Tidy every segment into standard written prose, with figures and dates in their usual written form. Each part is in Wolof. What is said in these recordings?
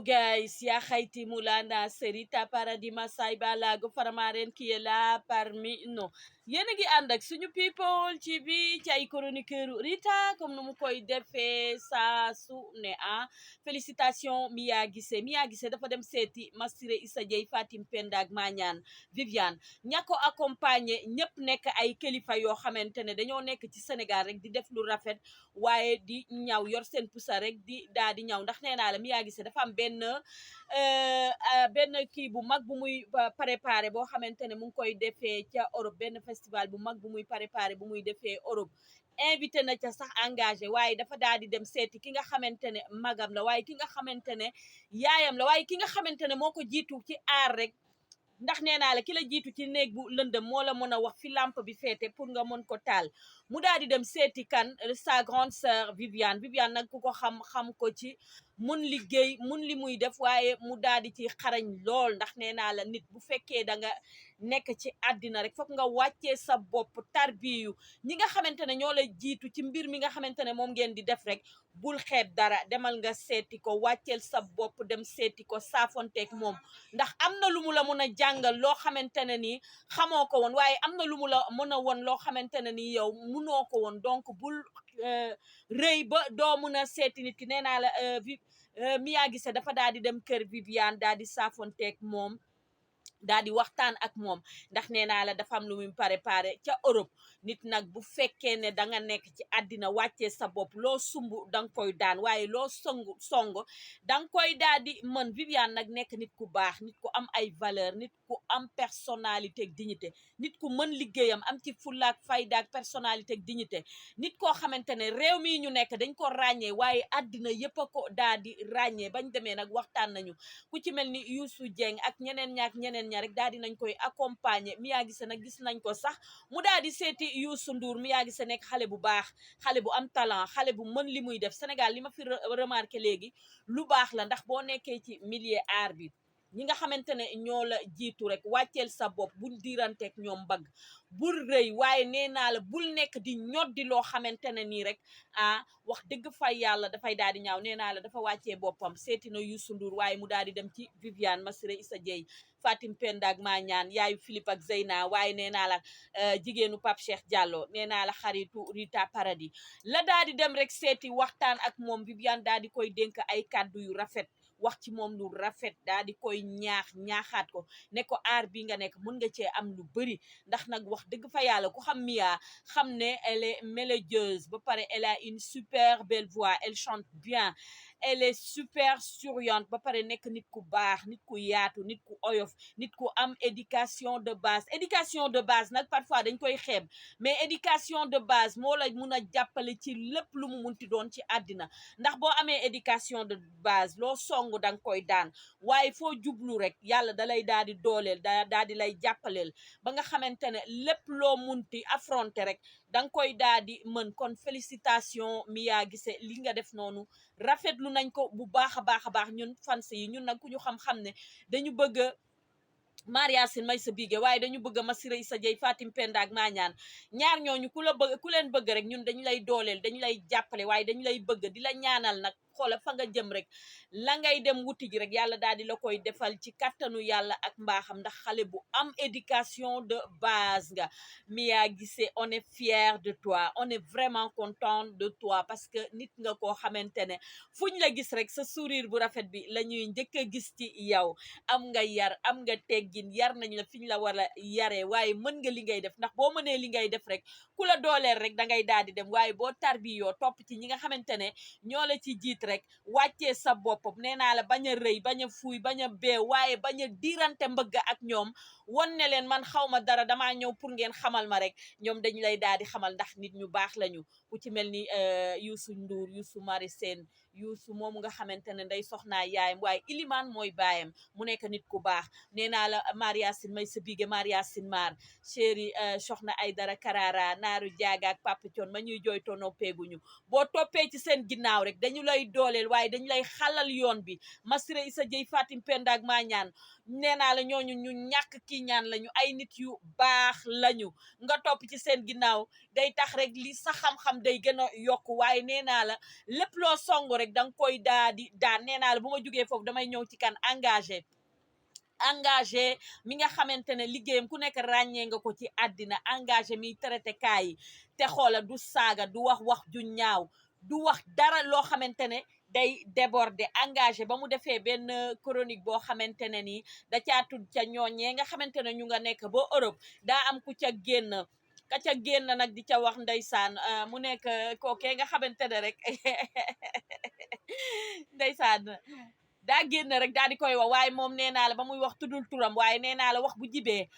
guys, ya Haiti Moulana, Serita Paradima Saiba Lago Faramaren qui est là parmi nous. Yéen a ngi ànd ak suñu people ci bi ci ay chroniqueur Rita comme nu mu koy defee saa su ne félicitations Mia Guissé dafa dem seeti Massiré Issa Dieye Fatim Penda ak Mañaan Viviane ña ko accompagner ñëpp nekk ay kilifa yoo xamante ne dañoo nekk ci Sénégal rek di def lu rafet waaye di ñaw yor seen pusa rek di daa di ñaw ndax nee naa la Mia Guissé dafa am benn kii bu mag bu muy préparé boo xamante ne mu ngi koy defee ca Europe benn festival bu mag bu muy préparé bu muy defee Europe invité na ca sax engagé waaye dafa daal di dem seeti ki nga xamante ne magam la waaye ki nga xamante ne yaayam la waaye ki nga xamante ne moo ko jiitu ci aar rek ndax nee naa la ki la jiitu ci néeg bu lëndëm moo la mën a wax fi lampe bi féete pour nga mën ko taal mu daal di dem seeti kan sa grande sœur Viviane nag ku ko xam ko ci mun liggéey mun li muy def waaye mu daal di ci xarañ lool ndax nee naa la nit bu fekkee da nga nekk ci àddina rek foog nga wàccee sa bopp tarbiyu ñi nga xamante ne ñoo la jiitu ci mbir mi nga xamante ne moom ngeen di def rek bul xeeb dara demal nga seeti ko wàcceel sa bopp dem seeti ko saafonteeg moom ndax am na lu mu la mën a jàngal loo xamante ne nii xamoo ko woon waaye am na lu mu la mën a woon loo xamante ne nii yow munoo ko woon donc bul rëy ba doo mën a seeti nit ki nee naa la Mia Guissé dafa daal di dem kër Viviane daal di saafonteeg moom daal di waxtaan ak moom ndax nee naa la dafa am lu muy préparé ca Europe nit nag bu fekkee ne da nga nekk ci àddina wàccee sa bopp loo sumb danga koy daan waaye loo song danga koy daal di mën Viviane nag nekk nit ku baax nit ku am ay valeur nit ku am personnalité ak dignité nit ku mën liggéeyam am ci fullaak fayda ak personnalité ak dignité nit koo xamante ne réew mi ñu nekk dañ ko ràññee waaye àddina yëpp a ko daal di ràññee bañ demee nag waxtaan nañu ku ci mel ni Youssou Dieng ak ñeneen rek daal di nañ koy accompagner Mia Guissé nag gis nañ ko sax mu daal di seeti Youssou Ndour Mia Guissé nekk xale bu baax xale bu am talent xale bu mën li muy def Sénégal li ma fi remarqué léegi lu baax la ndax boo nekkee ci milieu art bi ñi nga xamante ne ñoo la jiitu rek wàcceel sa bopp bul diiranteeg ñoom mbagg bul rëy waaye nee naa la bul nekk di ñoddi loo xamante ne nii rek wax dëgg fay yàlla dafay daal di ñaaw nee naa la dafa wàccee boppam seeti na Youssou Ndour waaye mu daal di dem ci Viviane Massiré Issa Dieye Fatim Penda ak Mañaan yaayu Philippe ak Zeyna waaye nee naa la jigéenu Pape Cheikh Diallo nee naa la xaritu Rita Paradis la daal di dem rek seeti waxtaan ak moom Viviane daal di koy dénk ay kàddu yu rafet wax ci moom lu rafet daal di koy ñaaxaat ko ne ko aar bi nga nekk mën nga cee am lu bëri ndax nag wax dëgg fa yàlla ku xam Mia xam ne elle est mélodieuse ba pare elle a une super belle voix elle chante bien elle est super souriante ba pare nekk nit ku baax nit ku yaatu nit ku oyof nit ku am éducation de base nag parfois dañ koy xeeb mais éducation de base moo la mun a jàppale ci lépp lu mu munti doon ci àddina ndax boo amee éducation de base loo songu danga koy daan waaye foo jublu rek yàlla dalay daal di dooleel daal di lay jàppaleel ba nga xamante ne lépp loo munti affronter rek danga koy daal di mën kon félicitation Mia Guissé li nga def noonu rafetlu nañ ko bu baax a baax ñun fans yi ñun nag ku ñu xam-xam ne dañu bëgg Mariasine may sa bigé waaye dañu bëgg Massiré Issa Dieye Fatim Penda ak Mañaan ñaar ñooñu ku leen bëgg rek ñun dañu lay dooleel dañu lay jàppale waaye dañu lay bëgg di la ñaanal nag xoola fa nga jëm rek la ngay dem wuti ji rek yàlla daal di la koy defal ci kattanu yàlla ak mbaaxam ndax xale bu am éducation de base nga Mia Guissé on est fier de toi on est vraiment content de toi parce que nit nga koo xamante ne fuñ la gis rek sa sourire bu rafet bi la ñuy njëkk a gis ci yow am nga yar am nga teggin yar nañ la fiñ la war a yaree waaye mën nga li ngay def ndax boo mënee li ngay def rek ku la dooleel rek da ngay daal di dem waaye boo tarbiyoo topp ci ñi nga xamante ne ñoo la ci jiit rek wàccee sa bopp nee naa la bañ a rëy bañ a fuuy bañ a beew waaye bañ a diirante mbëgg ak ñoom won ne leen man xaw ma dara damaa ñëw pour ngeen xamal ma rek ñoom dañu lay daal di xamal ndax nit ñu baax lañu ku ci mel ni Youssou Ndour Youssou Mari Sène Youssou moomu nga xamante ne nday soxnaa yaayam waaye Ilimaan mooy baayam mu nekk nit ku baax nee naa la Mariasine may sa bige Mariasine Mar chéri soxna Aydara Karara naaru jaaga ak Papa Thion ma ñuy jooy tono peeguñu boo toppee ci seen ginnaaw rek dañu lay dooleel waaye dañu lay xalal yoon bi Massiré Issa Dieye Fatim Penda ak Mañaan nee naa la ñooñu ñu ñàkk kii ñaan lañu ay nit yu baax lañu nga topp ci seen ginnaaw day tax rek li sa xam-xam day gën a yokk waaye nee naa la lépp loo song rek rek da nga koy daa di daan. Nee naa la bu ma jugee foofu damay ñëw ci kan engagé mi nga xamante ne liggéeyam ku nekk ràññee nga ko ci àddina, engagé mi traité kaa yi te xoola du saaga, du wax ju ñaaw, du wax dara loo xamante ne day déborder. Engagé ba mu defee benn chronique boo xamante ne nii da caa tudd ca ñooñee nga xamante ne ñu nga nekk ba Europe, daa am ku ca génn ka ca génn nag di ca wax ndeysaan mu nekk kookee nga xamante ne rek ndeysaan daa génn rek daal di koy wax, waaye moom nee naa la ba muy wax tuddul turam, waaye nee naa la wax bu jibee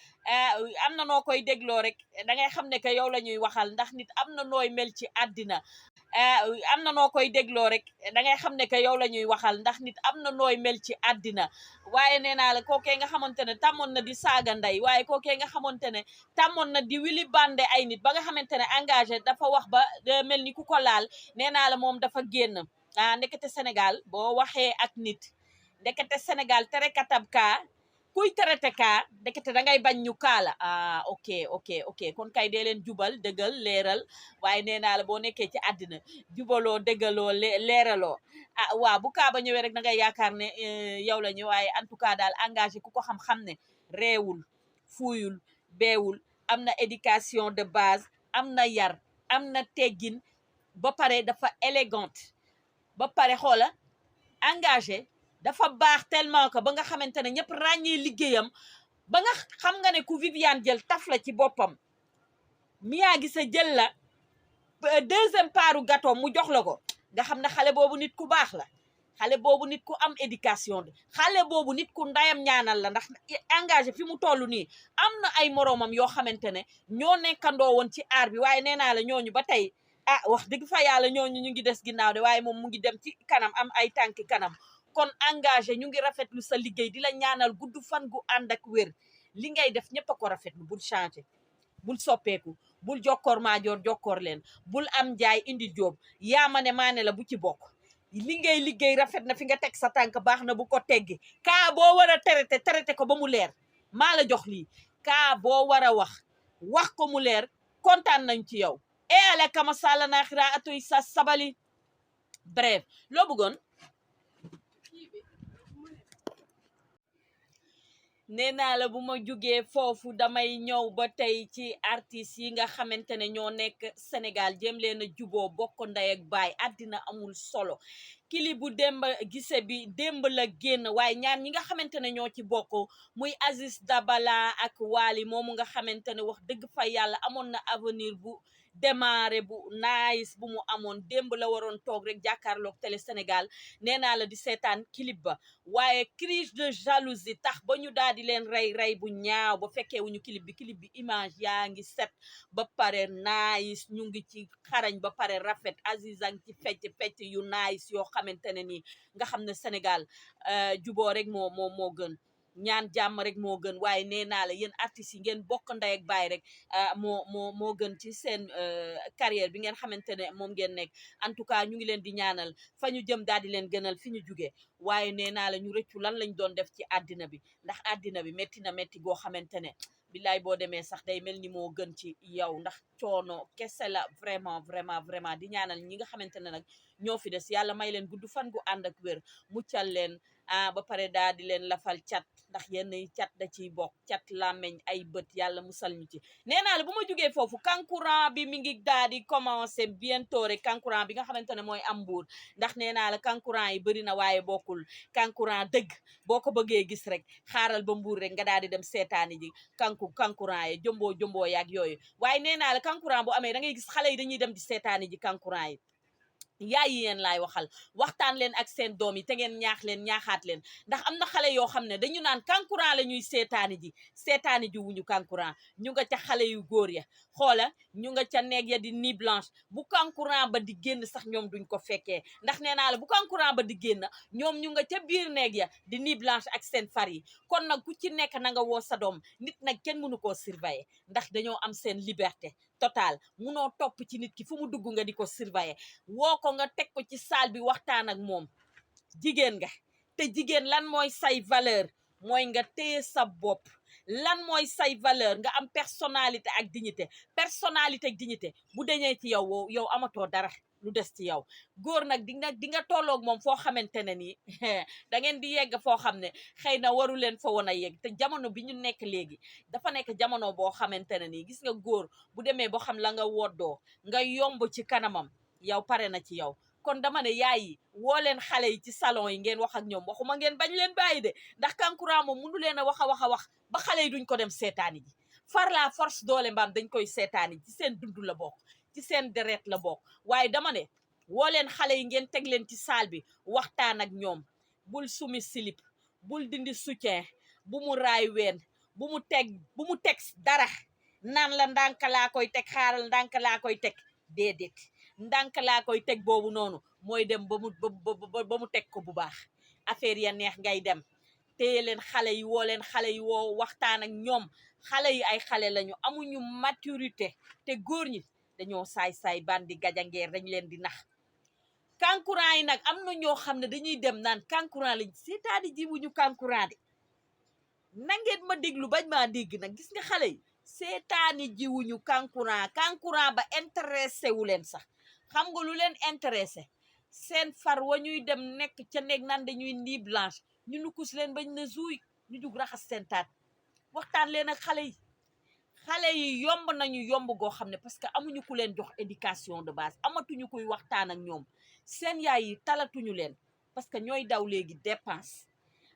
am na noo koy dégloo rek da ngay xam ne que yow la ñuy waxal, ndax nit am na nooy mel ci àddina. am na noo koy dégloo rek da ngay xam ne que yow la ñuy waxal, ndax nit am na nooy mel ci àddina. waaye nee naa la kookee nga xamante ne tàmmoon na di saaga ndey, waaye kookee nga xamante ne tàmmoon na di wili bande ay nit ba nga xamante ne engagé dafa wax ba mel ni ku ko laal. Nee naa la moom dafa génn. Ndekete Sénégal boo waxee ak nit, ndekete Sénégal tere katab kaa kuy terete kaa ndekete da ngay bañ ñu kaala. ok kon kay dee leen jubal dëggal leeral, waaye nee naa la boo nekkee ci àddina jubaloo dëggaloo leeraloo waaw bu kaa ba ñëwee rek da ngay yaakaar ne yow la ñu. waaye en tout cas daal engagé ku ko xam-xam ne réewul, fuuyul, beewul, am na éducation de base, am na yar, am na teggin, ba pare dafa élégante, ba pare xoola engagé dafa baax tellement que ba nga xamante ne ñëpp ràññee liggéeyam, ba nga xam nga ne ku Viviane jël taf la ci boppam, Mia Guissé jël la deuxième paaru gâteau mu jox la ko, nga xam ne xale boobu nit ku baax la, xale boobu nit ku am éducation la, xale boobu nit ku ndayam ñaanal la. ndax engagé fi mu toll nii am na ay moroomam yoo xamante ne ñoo nekkandoo woon ci aar bi, waaye nee naa la ñooñu ba tey wax dëgg fa yàlla ñooñu ñu ngi des ginnaaw de, waaye moom mu ngi dem ci kanam, am ay tànki kanam. kon engagé ñu ngi rafetlu sa liggéey, di la ñaanal gudd fan gu ànd ak wér. li ngay def ñëpp a ko rafetlu, bul changé, bul soppeeku, bul jokkoor maajoor jokkoor leen, bul am njaay indi jóob, yaama ne maa ne la bu ci bokk. li ngay liggéey rafet na, fi nga teg sa tànk baax na, bu ko teggi. kaa boo war a traité ko ba mu leer, maa la jox lii. kaa boo war a wax ko mu leer, kontaan nañ ci yow. ale kama sala naaxira atoy sa sabali. bref loo bëggoon. nee naa la bu ma jugee foofu damay ñëw ba tey ci artistes yi nga xamante ne ñoo nekk Sénégal, jéem leen a juboo bokk ndey ak baay. àddina amul solo. Clip bu Demba Guissé bi démb la génn, waaye ñaar ñi nga xamante ne ñoo ci bokk muy Aziz Dabala ak Wally moomu nga xamante ne wax dëgg fa yàlla amoon na avenir bu démarré bu nice bu mu amoon. démb la waroon toog rek jàkkaarloog télé Sénégal, nee naa la di seetaan clip ba, waaye crise de jalousie tax ba ñu daal di leen rey bu ñaaw ba fekkee wuñu clip bi image yaa ngi set ba pare nice, ñu ngi ci xarañ ba pare rafet. Aziz a ngi ci fecc yu nice yoo xamante ne nii nga xam ne Sénégal juboo rek moo gën, ñaan jàmm rek moo gën. waaye nee naa la yéen artistes yi ngeen bokk ndey ak baay rek moo gën ci seen carrière bi ngeen xamante ne moom ngeen nekk. en tout cas ñu ngi leen di ñaanal fa ñu jëm daal di leen gënal fi ñu jugee. waaye nee naa la ñu rëccu lan lañ doon def ci àddina bi, ndax àddina bi metti goo xamante ne billaay boo demee sax day mel ni moo gën ci yow, ndax coono kese la. vraiment di ñaanal ñi nga xamante ne nag ñoo fi des, yàlla may leen gudd fan gu ànd ak wér, muccal leen ba pare daal di leen lafal cat, ndax yenn cat da ciy bokk, cat làmmeñ ay bët, yàlla musal ñu ci. nee naa la bu ma jógee foofu kankurang bi mi ngi daal di commencé bientôt rek, kankurang bi nga xamante ne mooy am Mbuur, ndax nee naa la kankurang yi bëri na waaye bokkul. kankurang dëgg boo ko bëggee gis rek xaaral ba Mbuur rek nga daal di dem seetaani ji kankurang yi jëmboo yaag yooyu. waaye nee naa la kankurang bu amee da ngay gis xale yi dañuy dem di seetaani ji kankurang yi. yaay yi yéen laay waxal, waxtaan leen ak seen doom yi te ngeen ñaaxaat leen, ndax am na xale yoo xam ne dañu naan kankurang la ñuy seetaani ji wuñu kankurang, ñu nga ca xale yu góor ya, xoola ñu nga ca neeg ya di nuit blanche. bu kankurang ba di génn sax ñoom duñ ko fekkee, ndax nee naa la bu kankurang ba di génn ñoom ñu nga ca biir neeg ya di nuit blanche ak seen far yi. kon nag ku ci nekk na nga woo sa doom. nit nag kenn mënu koo surveiller, ndax dañoo am seen liberté totale. munoo topp ci nit ki fu mu dugg nga di ko surveiller. woo ko nga teg ko ci salle bi waxtaan ak moom. jigéen nga te jigéen lan mooy say valeur, mooy nga téye sa bopp. lan mooy say valeur, nga am personnalité ak dignité. bu dañee ci yow amatoo dara. lu des ci yow. góor nag di nga tolloog moom foo xamante ne nii da ngeen di yegg foo xam ne xëy na waru leen fa woon a yegg. te jamono bi ñu nekk léegi dafa nekk jamono boo xamante ne nii gis nga góor bu demee boo xam la nga woddoo nga yomb ci kanamam yow pare na ci yow. kon dama ne yaay yi woo leen xale yi ci salon yi ngeen wax ak ñoom, waxuma ngeen bañ leen bàyyi de, ndax kankurang moom mënu leen a wax a wax ba xale yi duñ ko dem seetaani ji. far la force doole mbaam dañ koy seetaani ci seen dund la bokk, ci seen deret la bokk. waaye dama ne woo leen xale yi ngeen teg leen ci saal bi waxtaan ak ñoom. bul sumi silip, bul dindi soutien, bu mu raay ween, bu mu teg dara naan la ndànk laa koy teg, xaaral ndànk laa koy teg. déedéet, ndànk laa koy teg boobu noonu mooy dem ba mu teg ko bu baax. affaire ya neex ngay dem. téye leen xale yi, woo leen xale yi, woo waxtaan ak ñoom. xale yi ay xale lañu, amuñu maturité, te góor ñi dañoo saay-saay bandi gajangeer, dañ leen di nax. kankurang yi nag am na ñoo xam ne dañuy dem naan kankurang lañ seetaani jiwuñu kankurang de. nangeen ma déglu bañ maa dégg nag, gis nga xale yi seetaani jiwuñu kankurang ba intéressé wu leen sax. xam nga lu leen intéressé? seen far wa ñuy dem nekk ca néeg nan dañuy nii blanche ñu nukus leen bañ na zuuy ñu jug raxas seen taat. waxtaan leen ak xale yi. xale yi yomb nañu yomb goo xam ne parce que amuñu ku leen jox éducation de base, amatuñu kuy waxtaan ak ñoom. seen yaay yi talatuñu leen parce que ñooy daw léegi dépense.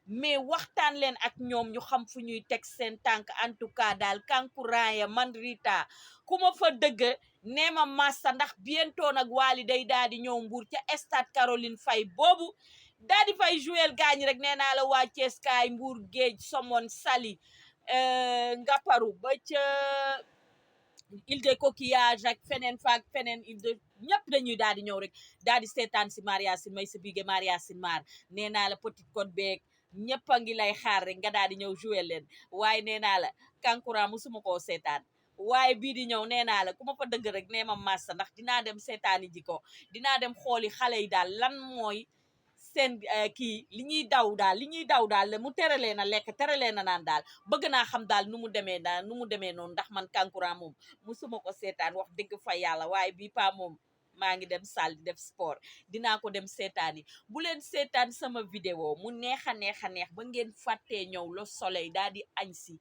mais waxtaan leen ak ñoom ñu xam fu ñuy teg seen tànk. en tout cas daal kankurang ya man Rita ku ma fa dëgg nee ma massa, ndax bientôt nag Wally day daal di ñëw Mbour ca stade Caroline Faye boobu daal di fay jouer gaañ rek. nee naa la waa Thiès kaay, Mbour géej, Somone, Saly, Ngaparou ba ca Île de Coquillage ak feneen faak feneen ñëpp dañuy daal di ñëw rek daal di seetaan si Maria Sin may sa bige Maria Sin Mar. nee naa la Petite Côte beeg ñëpp a ngi lay xaar rek nga daal di ñëw jouer leen. waaye nee naa la kankurang musuma koo seetaan, waaye bii di ñëw nee naa la ku ma fa dëgg rek nee ma massa, ndax dinaa dem seetaani ji ko. dinaa dem xooli xale yi daal lan mooy seen kii li ñuy daw daal mu tere leen a lekk, tere leen a naan daal. bëgg naa xam daal nu mu demee noonu, ndax man kankurang moom musuma ko seetaan wax dëgg fa yàlla. waaye bii pa moom maa ngi dem salle di def sport, dinaa ko dem seetaani. bu leen seetaan sama vidéo mu neex a neex ba ngeen fàttee ñëw Le Soleil daal di añ si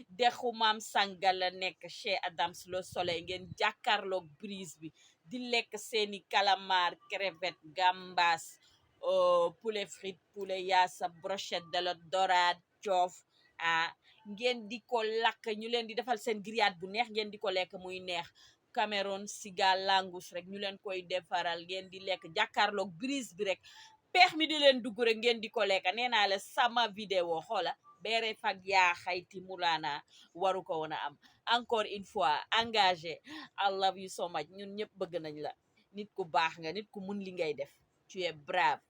dexu Maam Sanga la nekk chez Adams Le Soleil, ngeen jàkkaarloog brise bi di lekk seeni calamar, crevette, gambas, poulet frite, poulet yaasa, brochette de la dorade, coof. ngeen di ko lakk, ñu leen di defal seen grillade bu neex, ngeen di ko lekk muy neex. Cameroun, Sigal, Langus rek ñu leen koy defaral, ngeen di lekk jàkkaarloog brise bi rek. peex mi di leen dugg rek ngeen di ko lekk. nee naa la sama vidéo xoola beere fag yaa xayti mulaana waru ko woon a am. encore une fois engagé, I love you so much. ñun ñëpp bëgg nañ la. nit ku baax nga, nit ku mun li ngay def, tu es brave.